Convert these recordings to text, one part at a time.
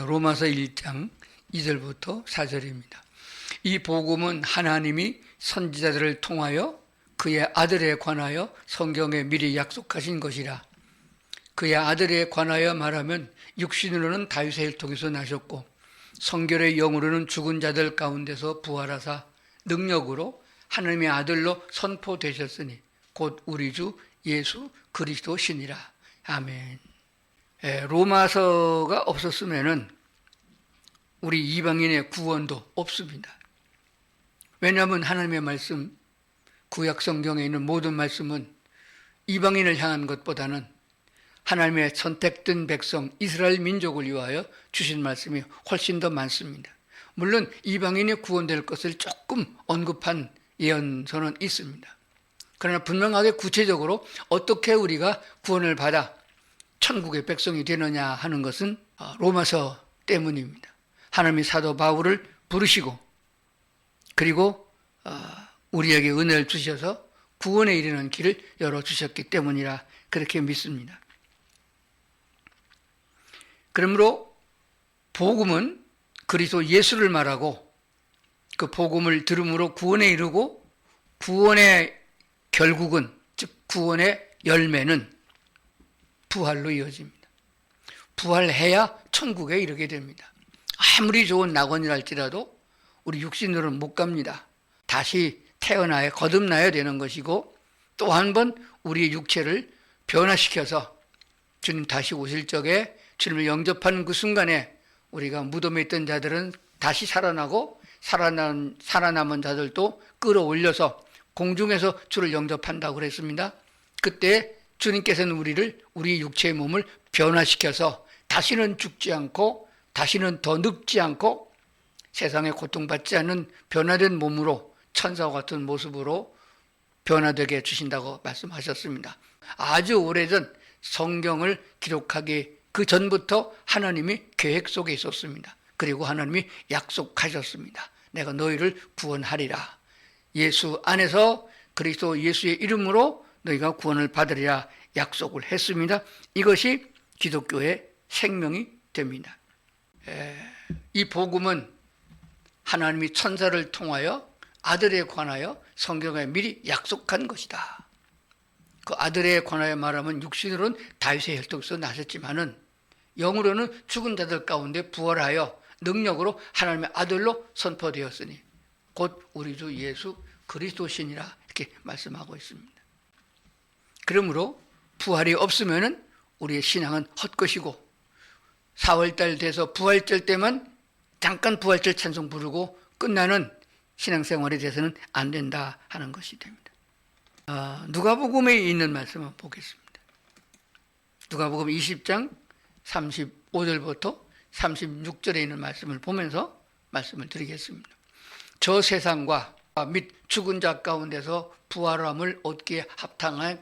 로마서 1장 2절부터 4절입니다. 이 복음은 하나님이 선지자들을 통하여 그의 아들에 관하여 성경에 미리 약속하신 것이라. 그의 아들에 관하여 말하면 육신으로는 다윗의 혈통에서 나셨고 성결의 영으로는 죽은 자들 가운데서 부활하사 능력으로 하나님의 아들로 선포되셨으니 곧 우리 주 예수 그리스도시니라. 아멘. 로마서가 없었으면은 우리 이방인의 구원도 없습니다. 왜냐하면 하나님의 말씀, 구약 성경에 있는 모든 말씀은 이방인을 향한 것보다는 하나님의 선택된 백성 이스라엘 민족을 위하여 주신 말씀이 훨씬 더 많습니다. 물론 이방인이 구원될 것을 조금 언급한 예언서는 있습니다. 그러나 분명하게 구체적으로 어떻게 우리가 구원을 받아 천국의 백성이 되느냐 하는 것은 로마서 때문입니다. 하나님이 사도 바울을 부르시고 그리고 우리에게 은혜를 주셔서 구원에 이르는 길을 열어주셨기 때문이라 그렇게 믿습니다. 그러므로 복음은 그리스도 예수를 말하고 그 복음을 들음으로 구원에 이르고 구원의 결국은 즉 구원의 열매는 부활로 이어집니다. 부활해야 천국에 이르게 됩니다. 아무리 좋은 낙원이랄지라도 우리 육신으로는 못 갑니다. 다시 태어나야 거듭나야 되는 것이고 또 한 번 우리의 육체를 변화시켜서 주님 다시 오실 적에 주님을 영접하는 그 순간에 우리가 무덤에 있던 자들은 다시 살아나고 살아남은 자들도 끌어올려서 공중에서 주를 영접한다고 그랬습니다. 그때 주님께서는 우리 육체의 몸을 변화시켜서 다시는 죽지 않고 다시는 더 늙지 않고 세상에 고통받지 않는 변화된 몸으로 천사와 같은 모습으로 변화되게 해주신다고 말씀하셨습니다. 아주 오래전 성경을 기록하기 그 전부터 하나님이 계획 속에 있었습니다. 그리고 하나님이 약속하셨습니다. 내가 너희를 구원하리라. 예수 안에서 그리스도 예수의 이름으로 너희가 구원을 받으리라 약속을 했습니다. 이것이 기독교의 생명이 됩니다. 이 복음은 하나님이 천사를 통하여 아들에 관하여 성경에 미리 약속한 것이다. 그 아들에 관하여 말하면 육신으로는 다윗의 혈통에서 나셨지만은 영으로는 죽은 자들 가운데 부활하여 능력으로 하나님의 아들로 선포되었으니 곧 우리 주 예수 그리스도시니라 이렇게 말씀하고 있습니다. 그러므로 부활이 없으면은 우리의 신앙은 헛것이고 4월달 돼서 부활절 때만 잠깐 부활절 찬송 부르고 끝나는 신앙생활에 대해서는 안 된다 하는 것이 됩니다. 누가복음에 있는 말씀을 보겠습니다. 누가복음 20장 35절부터 36절에 있는 말씀을 보면서 말씀을 드리겠습니다. 저 세상과 및 죽은 자 가운데서 부활함을 얻기에 합당히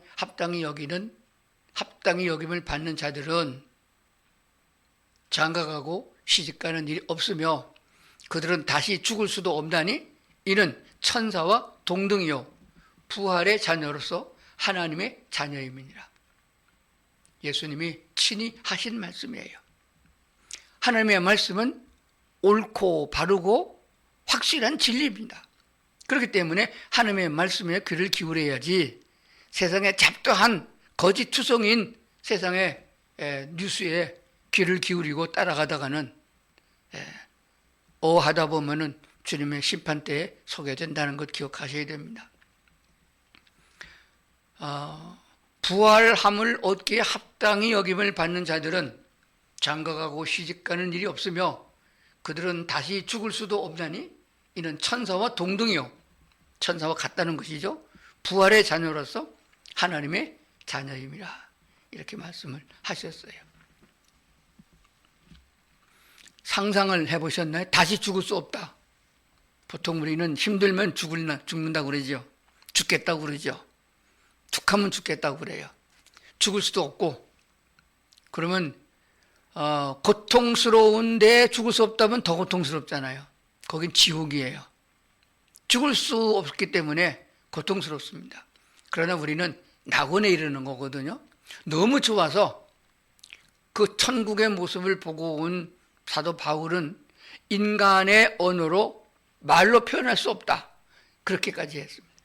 여김을 받는 자들은 장가가고 시집가는 일이 없으며 그들은 다시 죽을 수도 없나니 이는 천사와 동등이요 부활의 자녀로서 하나님의 자녀임이니라. 예수님이 친히 하신 말씀이에요. 하나님의 말씀은 옳고 바르고 확실한 진리입니다. 그렇기 때문에 하나님의 말씀에 귀를 기울여야지 세상에 잡다한 거짓 투성인 세상의 뉴스에 귀를 기울이고 따라가다가는 하다 보면은 주님의 심판대에 서게 된다는 것 기억하셔야 됩니다. 부활함을 얻기에 합당히 여김을 받는 자들은 장가가고 시집가는 일이 없으며 그들은 다시 죽을 수도 없나니 이는 천사와 동등이요 천사와 같다는 것이죠. 부활의 자녀로서 하나님의 자녀임이라 이렇게 말씀을 하셨어요. 상상을 해보셨나요? 다시 죽을 수 없다. 보통 우리는 힘들면 죽는다고 그러죠. 죽겠다고 그러죠. 툭하면 죽겠다고 그래요. 죽을 수도 없고 그러면 고통스러운데 죽을 수 없다면 더 고통스럽잖아요. 거긴 지옥이에요. 죽을 수 없기 때문에 고통스럽습니다. 그러나 우리는 낙원에 이르는 거거든요. 너무 좋아서 그 천국의 모습을 보고 온 사도 바울은 인간의 언어로 말로 표현할 수 없다. 그렇게까지 했습니다.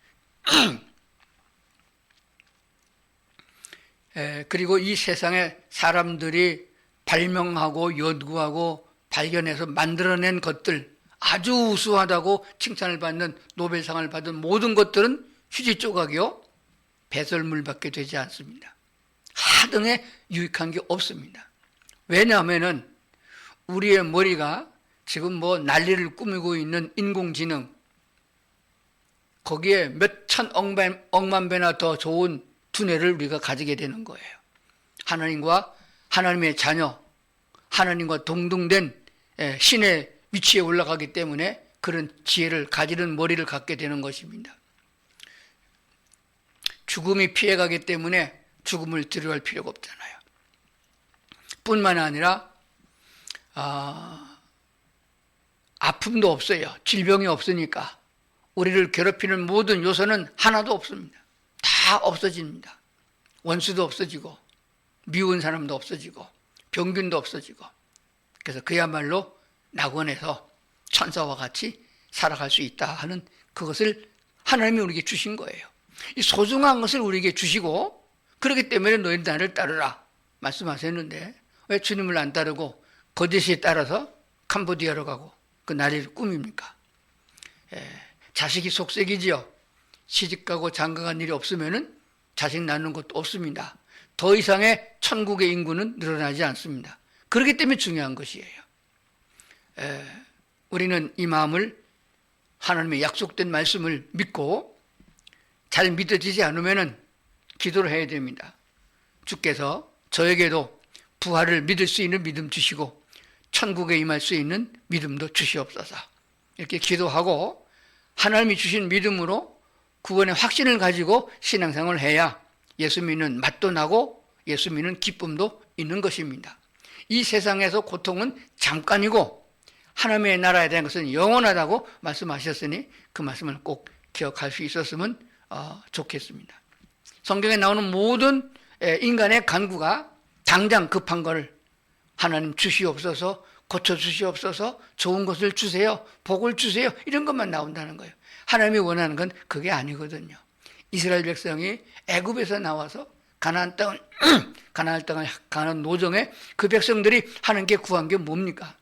그리고 이 세상에 사람들이 발명하고 연구하고 발견해서 만들어낸 것들, 아주 우수하다고 칭찬을 받는 노벨상을 받은 모든 것들은 휴지 조각이요, 배설물밖에 되지 않습니다. 하등에 유익한 게 없습니다. 왜냐하면은 우리의 머리가 지금 뭐 난리를 꾸미고 있는 인공지능, 거기에 몇천 억만 배나 더 좋은 두뇌를 우리가 가지게 되는 거예요. 하나님과 하나님의 자녀, 하나님과 동등된 신의 위치에 올라가기 때문에 그런 지혜를 가지는 머리를 갖게 되는 것입니다. 죽음이 피해가기 때문에 죽음을 두려워할 필요가 없잖아요. 뿐만 아니라 아픔도 없어요. 질병이 없으니까 우리를 괴롭히는 모든 요소는 하나도 없습니다. 다 없어집니다. 원수도 없어지고 미운 사람도 없어지고 병균도 없어지고, 그래서 그야말로 낙원에서 천사와 같이 살아갈 수 있다 하는 그것을 하나님이 우리에게 주신 거예요. 이 소중한 것을 우리에게 주시고, 그렇기 때문에 너희는 나를 따르라 말씀하셨는데 왜 주님을 안 따르고 거짓에 따라서 캄보디아로 가고 그 나리를 꾸밉니까? 자식이 속색이지요. 시집가고 장가간 일이 없으면은 자식 낳는 것도 없습니다. 더 이상의 천국의 인구는 늘어나지 않습니다. 그렇기 때문에 중요한 것이에요. 우리는 이 마음을, 하나님의 약속된 말씀을 믿고 잘 믿어지지 않으면은 기도를 해야 됩니다. 주께서 저에게도 부활을 믿을 수 있는 믿음 주시고 천국에 임할 수 있는 믿음도 주시옵소서. 이렇게 기도하고 하나님이 주신 믿음으로 구원의 확신을 가지고 신앙생활을 해야 예수 믿는 맛도 나고 예수 믿는 기쁨도 있는 것입니다. 이 세상에서 고통은 잠깐이고 하나님의 나라에 대한 것은 영원하다고 말씀하셨으니 그 말씀을 꼭 기억할 수 있었으면 좋겠습니다. 성경에 나오는 모든 인간의 간구가 당장 급한 것을 하나님 주시옵소서, 고쳐주시옵소서, 좋은 것을 주세요, 복을 주세요, 이런 것만 나온다는 거예요. 하나님이 원하는 건 그게 아니거든요. 이스라엘 백성이 애굽에서 나와서 가나안 땅을 가는 노정에 그 백성들이 하는 게 구한 게 뭡니까?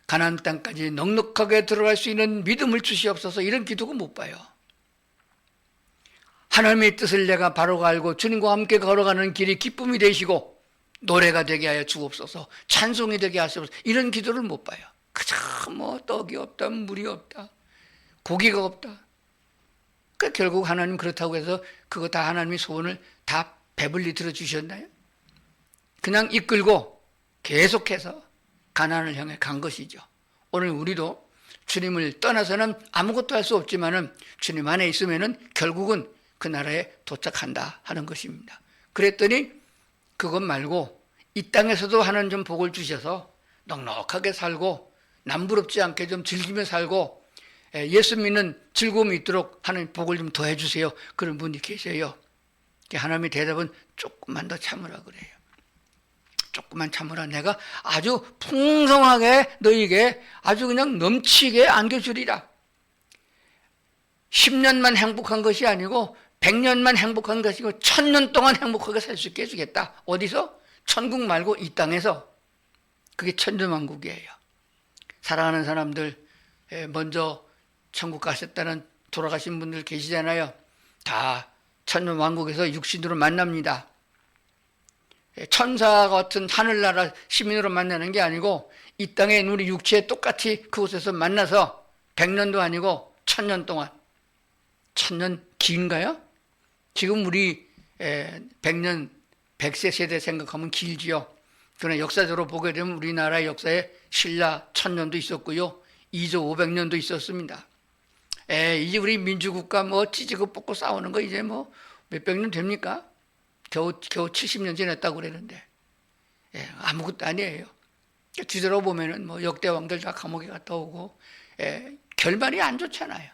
가나안 땅까지 넉넉하게 들어갈 수 있는 믿음을 주시옵소서, 이런 기도가 못 봐요. 하나님의 뜻을 내가 바로 알고 주님과 함께 걸어가는 길이 기쁨이 되시고 노래가 되게 하여 주옵소서, 찬송이 되게 하시옵소서, 이런 기도를 못 봐요. 그저 뭐 떡이 없다, 물이 없다, 고기가 없다. 그러니까 결국 하나님 그렇다고 해서 그거 다 하나님의 소원을 다 배불리 들어주셨나요? 그냥 이끌고 계속해서 가나안을 향해 간 것이죠. 오늘 우리도 주님을 떠나서는 아무것도 할 수 없지만은 주님 안에 있으면은 결국은 그 나라에 도착한다 하는 것입니다. 그랬더니 그것 말고 이 땅에서도 하나님 좀 복을 주셔서 넉넉하게 살고 남부럽지 않게 좀 즐기며 살고 예수 믿는 즐거움이 있도록 하나님 복을 좀 더해 주세요, 그런 분이 계세요. 하나님의 대답은 조금만 더 참으라 그래요. 조금만 참으라, 내가 아주 풍성하게 너희에게 아주 그냥 넘치게 안겨주리라. 10년만 행복한 것이 아니고 100년만 행복한 것이고 1000년 동안 행복하게 살 수 있게 해주겠다. 어디서? 천국 말고 이 땅에서. 그게 천주만국이에요. 사랑하는 사람들, 먼저 천국 가셨다는 돌아가신 분들 계시잖아요. 다 천주만국에서 육신으로 만납니다. 천사 같은 하늘나라 시민으로 만나는 게 아니고 이 땅에 있는 우리 육체에 똑같이 그곳에서 만나서 100년도 아니고 1000년 동안. 1000년 긴가요? 지금 우리 100년, 100세 세대 생각하면 길지요. 그러나 역사적으로 보게 되면 우리나라 역사에 신라 1000년도 있었고요, 이조 500년도 있었습니다. 이제 우리 민주국가 뭐 찌지고 뽑고 싸우는 거 이제 뭐 몇백 년 됩니까? 겨우 70년 지났다고 그러는데 아무것도 아니에요. 뒤돌아보면은 뭐 역대 왕들 다 감옥에 갔다 오고 결말이 안 좋잖아요.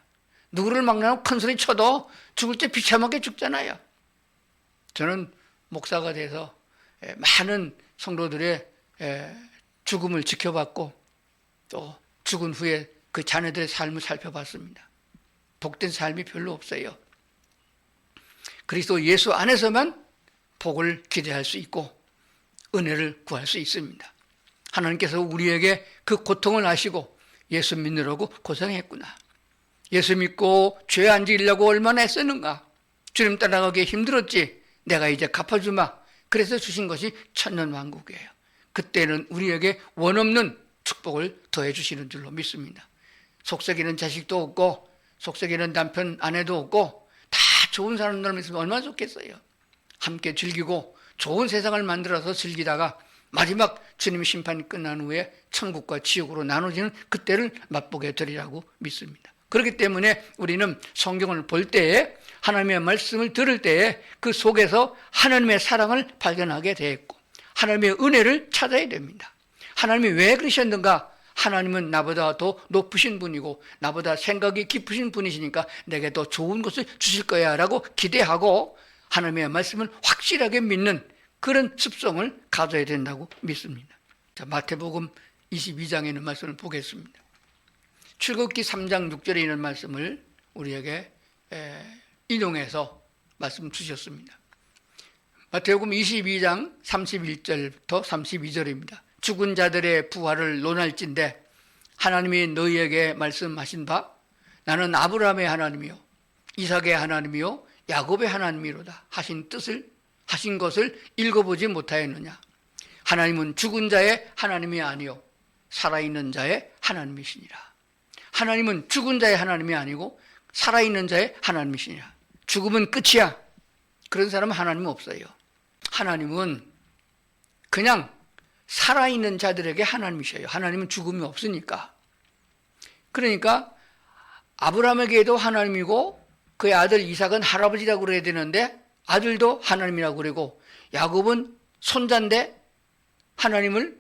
누구를 막나면 큰 소리 쳐도 죽을 때 비참하게 죽잖아요. 저는 목사가 돼서 많은 성도들의 죽음을 지켜봤고 또 죽은 후에 그 자녀들의 삶을 살펴봤습니다. 복된 삶이 별로 없어요. 그리스도 예수 안에서만 복을 기대할 수 있고 은혜를 구할 수 있습니다. 하나님께서 우리에게 그 고통을 아시고 예수 믿느라고 고생했구나. 예수 믿고 죄 안 지으려고 얼마나 애쓰는가. 주님 따라가기 힘들었지. 내가 이제 갚아주마. 그래서 주신 것이 천년왕국이에요. 그때는 우리에게 원없는 축복을 더해 주시는 줄로 믿습니다. 속썩이는 자식도 없고 속썩이는 남편 아내도 없고 다 좋은 사람들만 있으면 얼마나 좋겠어요. 함께 즐기고 좋은 세상을 만들어서 즐기다가 마지막 주님의 심판이 끝난 후에 천국과 지옥으로 나눠지는 그때를 맛보게 되리라고 믿습니다. 그렇기 때문에 우리는 성경을 볼 때에 하나님의 말씀을 들을 때에 그 속에서 하나님의 사랑을 발견하게 되었고 하나님의 은혜를 찾아야 됩니다. 하나님이 왜 그러셨는가? 하나님은 나보다 더 높으신 분이고 나보다 생각이 깊으신 분이시니까 내게 더 좋은 것을 주실 거야 라고 기대하고 하나님의 말씀을 확실하게 믿는 그런 습성을 가져야 된다고 믿습니다. 자, 마태복음 22장에 있는 말씀을 보겠습니다. 출애굽기 3장 6절에 있는 말씀을 우리에게 인용해서 말씀 주셨습니다. 마태복음 22장 31절부터 32절입니다. 죽은 자들의 부활을 논할진대 하나님이 너희에게 말씀하신 바 나는 아브라함의 하나님이요 이삭의 하나님이요 야곱의 하나님이로다 하신 것을 읽어보지 못하였느냐. 하나님은 죽은 자의 하나님이 아니요 살아있는 자의 하나님이시니라. 하나님은 죽은 자의 하나님이 아니고 살아있는 자의 하나님이시니라. 죽음은 끝이야. 그런 사람은 하나님 없어요. 하나님은 그냥 살아있는 자들에게 하나님이셔요. 하나님은 죽음이 없으니까. 그러니까 아브라함에게도 하나님이고 그의 아들 이삭은 할아버지라고 그래야 되는데 아들도 하나님이라고 그러고 야곱은 손자인데 하나님을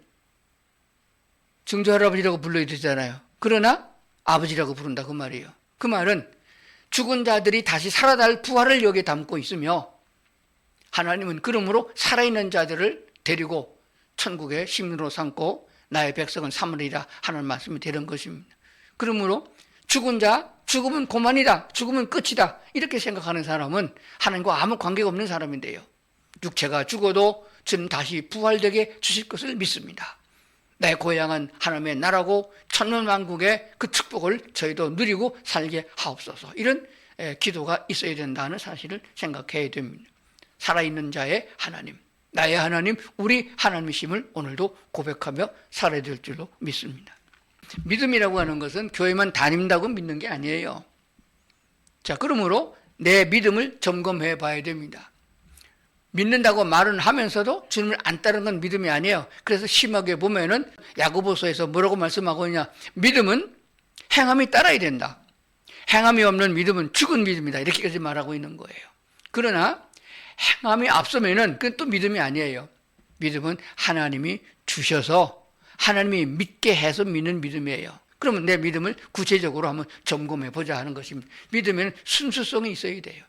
증조할아버지라고 불러야 되잖아요. 그러나 아버지라고 부른다 그 말이에요. 그 말은 죽은 자들이 다시 살아날 부활을 여기에 담고 있으며 하나님은 그러므로 살아있는 자들을 데리고 천국의 시민으로 삼고 나의 백성은 삼으리라 하는 말씀이 되는 것입니다. 그러므로 죽은 자, 죽음은 고만이다, 죽음은 끝이다 이렇게 생각하는 사람은 하나님과 아무 관계가 없는 사람인데요. 육체가 죽어도 주님 다시 부활되게 주실 것을 믿습니다. 내 고향은 하나님의 나라고 천년왕국의 그 축복을 저희도 누리고 살게 하옵소서. 이런 기도가 있어야 된다는 사실을 생각해야 됩니다. 살아있는 자의 하나님, 나의 하나님, 우리 하나님이심을 오늘도 고백하며 살아야 될 줄로 믿습니다. 믿음이라고 하는 것은 교회만 다닌다고 믿는 게 아니에요. 자, 그러므로 내 믿음을 점검해 봐야 됩니다. 믿는다고 말은 하면서도 주님을 안 따르는 건 믿음이 아니에요. 그래서 심하게 보면은 야고보서에서 뭐라고 말씀하고 있냐. 믿음은 행함이 따라야 된다. 행함이 없는 믿음은 죽은 믿음이다. 이렇게까지 말하고 있는 거예요. 그러나 행함이 앞서면은 그건 또 믿음이 아니에요. 믿음은 하나님이 주셔서 하나님이 믿게 해서 믿는 믿음이에요. 그러면 내 믿음을 구체적으로 한번 점검해 보자 하는 것입니다. 믿음에는 순수성이 있어야 돼요.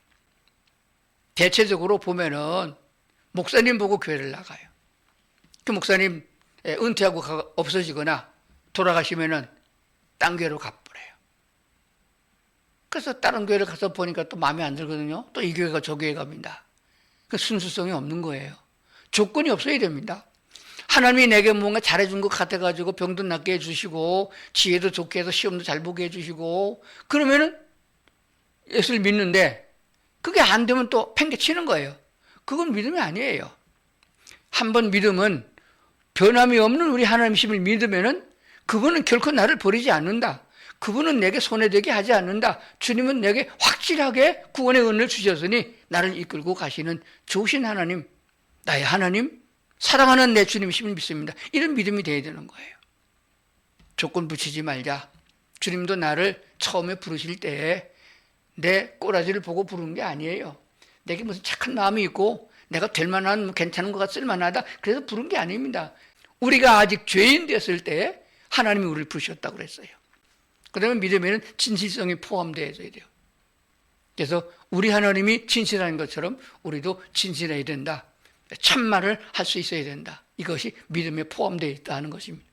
대체적으로 보면은 목사님 보고 교회를 나가요. 그 목사님 은퇴하고 없어지거나 돌아가시면은 딴 교회로 가버려요. 그래서 다른 교회를 가서 보니까 또 마음에 안 들거든요. 또 이 교회가 저 교회 갑니다. 그 순수성이 없는 거예요. 조건이 없어야 됩니다. 하나님이 내게 뭔가 잘해준 것 같아가지고 병도 낫게 해주시고 지혜도 좋게 해서 시험도 잘 보게 해주시고 그러면은 예수를 믿는데 그게 안 되면 또 팽개치는 거예요. 그건 믿음이 아니에요. 한번 믿음은 변함이 없는 우리 하나님이심을 믿으면은 그분은 결코 나를 버리지 않는다. 그분은 내게 손해되게 하지 않는다. 주님은 내게 확실하게 구원의 은혜를 주셨으니 나를 이끌고 가시는 좋으신 하나님, 나의 하나님, 사랑하는 내 주님이심을 믿습니다. 이런 믿음이 돼야 되는 거예요. 조건 붙이지 말자. 주님도 나를 처음에 부르실 때에 내 꼬라지를 보고 부르는 게 아니에요. 내게 무슨 착한 마음이 있고 내가 될 만한 괜찮은 것 같아 쓸만하다 그래서 부른 게 아닙니다. 우리가 아직 죄인 됐을 때 하나님이 우리를 부르셨다고 그랬어요. 그다음에 믿음에는 진실성이 포함되어야 돼요. 그래서 우리 하나님이 진실한 것처럼 우리도 진실해야 된다. 참말을 할 수 있어야 된다. 이것이 믿음에 포함되어 있다는 것입니다.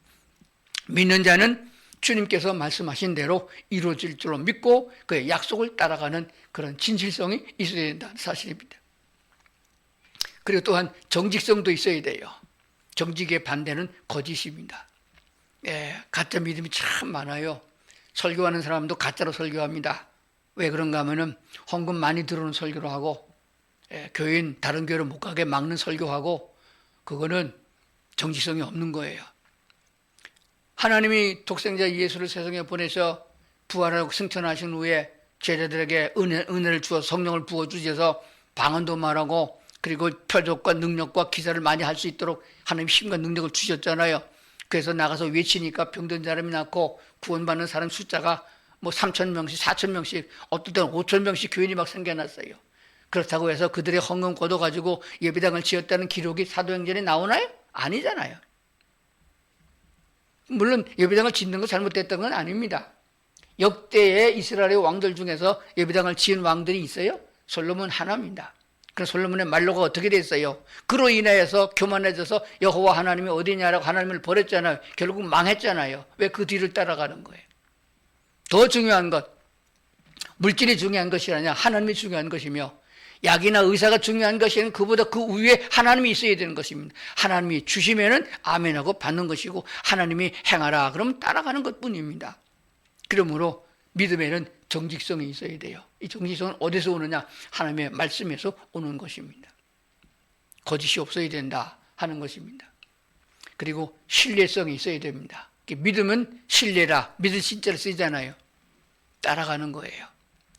믿는 자는 주님께서 말씀하신 대로 이루어질 줄로 믿고 그의 약속을 따라가는 그런 진실성이 있어야 된다는 사실입니다. 그리고 또한 정직성도 있어야 돼요. 정직의 반대는 거짓입니다. 가짜 믿음이 참 많아요. 설교하는 사람도 가짜로 설교합니다. 왜 그런가 하면은 헌금 많이 들어오는 설교로 하고 교인 다른 교회로 못 가게 막는 설교하고, 그거는 정직성이 없는 거예요. 하나님이 독생자 예수를 세상에 보내서 부활하고 승천하신 후에 제자들에게 은혜를 주어서 성령을 부어주셔서 방언도 말하고 그리고 표적과 능력과 기사를 많이 할 수 있도록 하나님 힘과 능력을 주셨잖아요. 그래서 나가서 외치니까 병든 사람이 낫고 구원받는 사람 숫자가 뭐 3,000명씩 4,000명씩 어떨 때는 5,000명씩 교인이 막 생겨났어요. 그렇다고 해서 그들의 헌금 걷어가지고 예배당을 지었다는 기록이 사도행전에 나오나요? 아니잖아요. 물론 예배당을 짓는 거 잘못됐던 건 아닙니다. 역대의 이스라엘의 왕들 중에서 예배당을 지은 왕들이 있어요? 솔로몬 하나입니다. 그래서 솔로몬의 말로가 어떻게 됐어요? 그로 인하여서 교만해져서 여호와 하나님이 어디냐라고 하나님을 버렸잖아요. 결국 망했잖아요. 왜 그 뒤를 따라가는 거예요? 더 중요한 것, 물질이 중요한 것이 아니라 하나님이 중요한 것이며, 약이나 의사가 중요한 것이 아니라 그보다 그 위에 하나님이 있어야 되는 것입니다. 하나님이 주시면은 아멘하고 받는 것이고, 하나님이 행하라 그러면 따라가는 것뿐입니다. 그러므로 믿음에는 정직성이 있어야 돼요. 이 정직성은 어디서 오느냐? 하나님의 말씀에서 오는 것입니다. 거짓이 없어야 된다 하는 것입니다. 그리고 신뢰성이 있어야 됩니다. 믿음은 신뢰라, 믿을 신자를 쓰잖아요. 따라가는 거예요.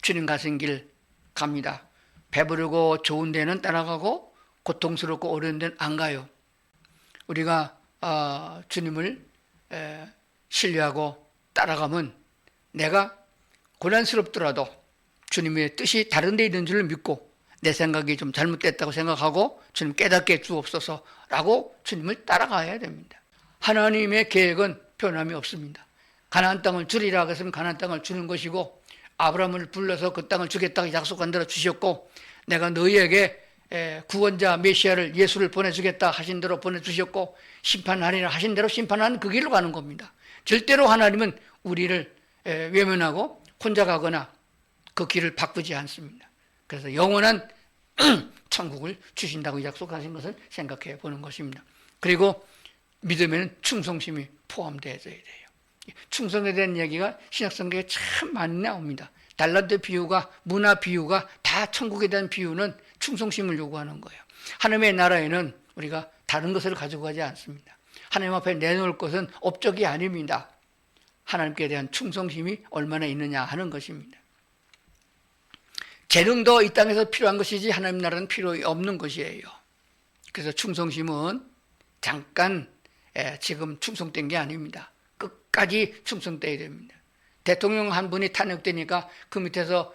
주님 가신 길 갑니다. 배부르고 좋은 데는 따라가고 고통스럽고 어려운 데는 안 가요. 우리가 주님을 신뢰하고 따라가면 내가 고난스럽더라도 주님의 뜻이 다른 데 있는 줄 믿고 내 생각이 좀 잘못됐다고 생각하고 주님 깨닫게 해주옵소서라고 주님을 따라가야 됩니다. 하나님의 계획은 변함이 없습니다. 가나안 땅을 주리라 그랬으면 가나안 땅을 주는 것이고, 아브라함을 불러서 그 땅을 주겠다고 약속한 대로 주셨고, 내가 너희에게 구원자 메시아를 예수를 보내주겠다 하신 대로 보내주셨고, 심판하리라 하신 대로 심판하는 그 길로 가는 겁니다. 절대로 하나님은 우리를 외면하고 혼자 가거나 그 길을 바꾸지 않습니다. 그래서 영원한 천국을 주신다고 약속하신 것을 생각해 보는 것입니다. 그리고 믿음에는 충성심이 포함되어져야 돼요. 충성에 대한 얘기가 신약성경에 참 많이 나옵니다. 달란트 비유가, 문화 비유가 다 천국에 대한 비유는 충성심을 요구하는 거예요. 하나님의 나라에는 우리가 다른 것을 가지고 가지 않습니다. 하나님 앞에 내놓을 것은 업적이 아닙니다. 하나님께 대한 충성심이 얼마나 있느냐 하는 것입니다. 재능도 이 땅에서 필요한 것이지 하나님 나라는 필요 없는 것이에요. 그래서 충성심은 잠깐 지금 충성된 게 아닙니다. 끝까지 충성돼야 됩니다. 대통령 한 분이 탄핵되니까 그 밑에서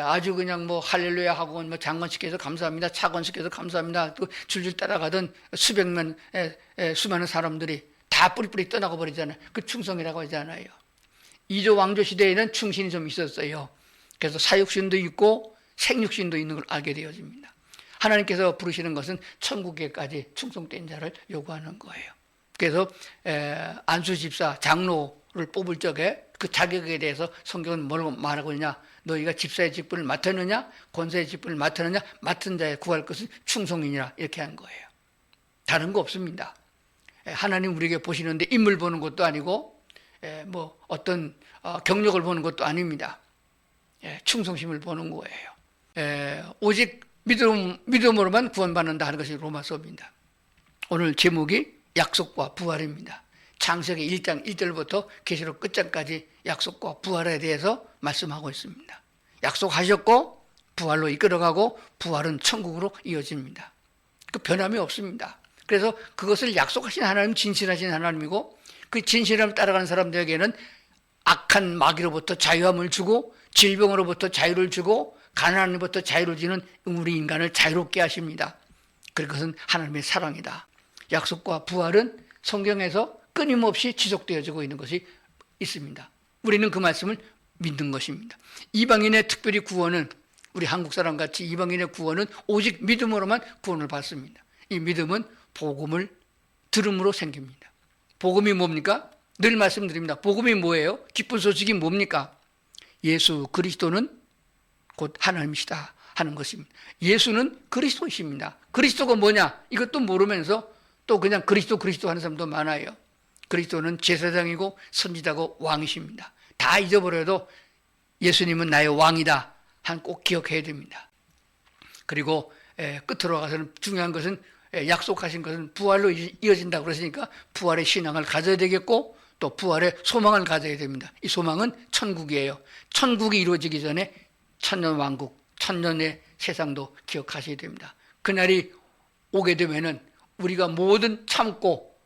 아주 그냥 뭐 할렐루야 하고 뭐 장관시켜서 감사합니다, 차관시켜서 감사합니다, 또 줄줄 따라가던 수백만 수많은 사람들이 다 뿌리뿌리 떠나가 버리잖아요. 그 충성이라고 하잖아요. 이조 왕조 시대에는 충신이 좀 있었어요. 그래서 사육신도 있고 생육신도 있는 걸 알게 되어집니다. 하나님께서 부르시는 것은 천국에까지 충성된 자를 요구하는 거예요. 그래서 안수 집사 장로를 뽑을 적에 그 자격에 대해서 성경은 뭐라고 말하고 있냐? 너희가 집사의 직분을 맡았느냐? 권사의 직분을 맡았느냐? 맡은 자에 구할 것은 충성이니라, 이렇게 한 거예요. 다른 거 없습니다. 하나님 우리에게 보시는데 인물 보는 것도 아니고 뭐 어떤 경력을 보는 것도 아닙니다. 충성심을 보는 거예요. 오직 믿음으로만 구원받는다 하는 것이 로마서입니다. 오늘 제목이 약속과 부활입니다. 창세기 1장 1절부터 계시록 끝장까지 약속과 부활에 대해서 말씀하고 있습니다. 약속하셨고 부활로 이끌어가고 부활은 천국으로 이어집니다. 그 변함이 없습니다. 그래서 그것을 약속하신 하나님, 진실하신 하나님이고, 그 진실함을 따라가는 사람들에게는 악한 마귀로부터 자유함을 주고 질병으로부터 자유를 주고 가난으로부터 자유를 주는 우리 인간을 자유롭게 하십니다. 그것은 하나님의 사랑이다. 약속과 부활은 성경에서 끊임없이 지속되어지고 있는 것이 있습니다. 우리는 그 말씀을 믿는 것입니다. 이방인의 특별히 구원은, 우리 한국 사람 같이 이방인의 구원은 오직 믿음으로만 구원을 받습니다. 이 믿음은 복음을 들음으로 생깁니다. 복음이 뭡니까? 늘 말씀드립니다. 복음이 뭐예요? 기쁜 소식이 뭡니까? 예수 그리스도는 곧 하나님이시다 하는 것입니다. 예수는 그리스도이십니다. 그리스도가 뭐냐? 이것도 모르면서 또 그냥 그리스도 하는 사람도 많아요. 그리스도는 제사장이고 선지자고 왕이십니다. 다 잊어버려도 예수님은 나의 왕이다 한 꼭 기억해야 됩니다. 그리고 끝으로 가서는 중요한 것은 약속하신 것은 부활로 이어진다고 그러시니까 부활의 신앙을 가져야 되겠고 또 부활의 소망을 가져야 됩니다. 이 소망은 천국이에요. 천국이 이루어지기 전에 천년 왕국, 천년의 세상도 기억하셔야 됩니다. 그날이 오게 되면은 우리가 모든 참고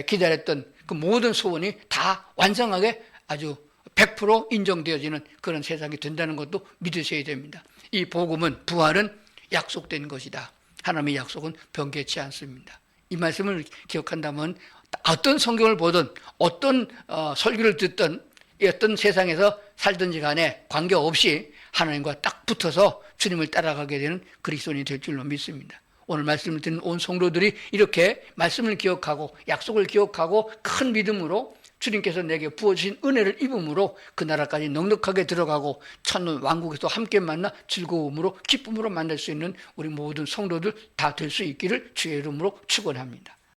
기다렸던 그 모든 소원이 다 완성하게 아주 100% 인정되어지는 그런 세상이 된다는 것도 믿으셔야 됩니다. 이 복음은, 부활은 약속된 것이다. 하나님의 약속은 변개치 않습니다. 이 말씀을 기억한다면 어떤 성경을 보든 어떤 설교를 듣든 어떤 세상에서 살든지 간에 관계없이 하나님과 딱 붙어서 주님을 따라가게 되는 그리스도인이 될 줄로 믿습니다. 오늘 말씀을 듣는 온 성도들이 이렇게 말씀을 기억하고 약속을 기억하고 큰 믿음으로 주님께서 내게 부어주신 은혜를 입음으로 그 나라까지 넉넉하게 들어가고 천년 왕국에서 함께 만나 즐거움으로 기쁨으로 만날 수 있는 우리 모든 성도들 다 될 수 있기를 주의 이름으로 축원합니다.